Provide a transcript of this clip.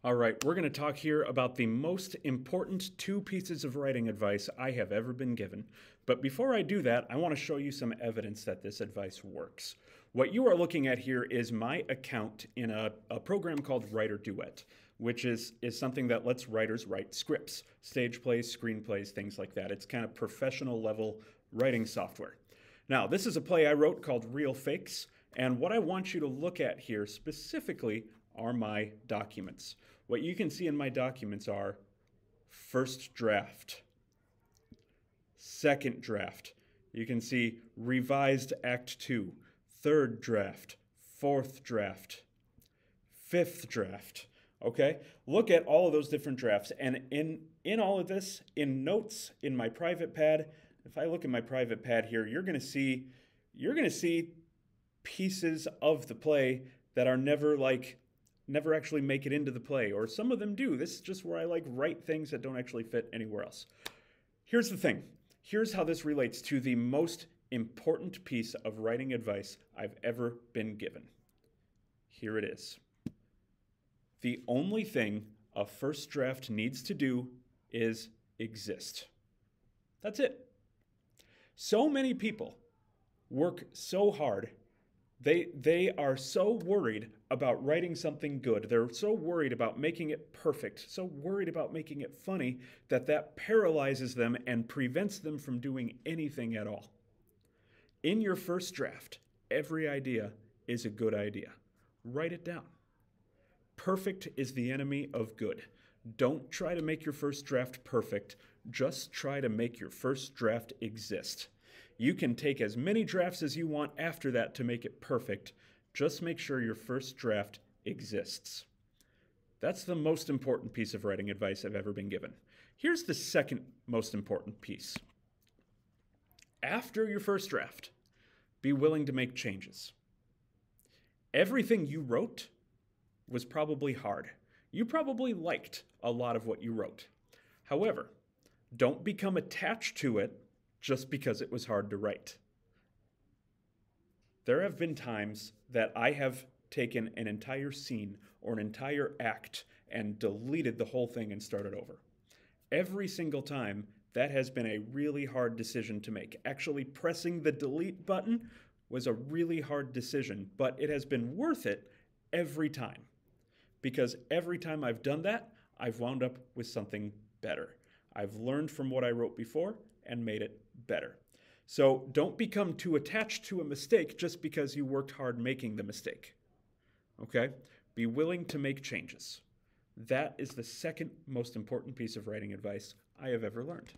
All right, we're going to talk here about the most important two pieces of writing advice I have ever been given. But before I do that, I want to show you some evidence that this advice works. What you are looking at here is my account in a program called Writer Duet, which is something that lets writers write scripts, stage plays, screenplays, things like that. It's kind of professional level writing software. Now, this is a play I wrote called Real Fakes, and what I want you to look at here specifically are my documents. What you can see in my documents are first draft, second draft. You can see revised Act 2, third draft, fourth draft, fifth draft. Okay? Look at all of those different drafts. And in all of this, in notes, in my private pad, if I look at my private pad here, you're going to see pieces of the play that are never actually make it into the play, or some of them do. This is just where I write things that don't actually fit anywhere else. Here's the thing. Here's how this relates to the most important piece of writing advice I've ever been given. Here it is. The only thing a first draft needs to do is exist. That's it. So many people work so hard. They are so worried about writing something good. They're so worried about making it perfect, so worried about making it funny, that paralyzes them and prevents them from doing anything at all. In your first draft, every idea is a good idea. Write it down. Perfect is the enemy of good. Don't try to make your first draft perfect. Just try to make your first draft exist. You can take as many drafts as you want after that to make it perfect. Just make sure your first draft exists. That's the most important piece of writing advice I've ever been given. Here's the second most important piece. After your first draft, be willing to make changes. Everything you wrote was probably hard. You probably liked a lot of what you wrote. However, don't become attached to it just because it was hard to write. There have been times that I have taken an entire scene or an entire act and deleted the whole thing and started over. Every single time, that has been a really hard decision to make. Actually, pressing the delete button was a really hard decision, but it has been worth it every time. Because every time I've done that, I've wound up with something better. I've learned from what I wrote before and made it better. So don't become too attached to a mistake just because you worked hard making the mistake. Okay? Be willing to make changes. That is the second most important piece of writing advice I have ever learned.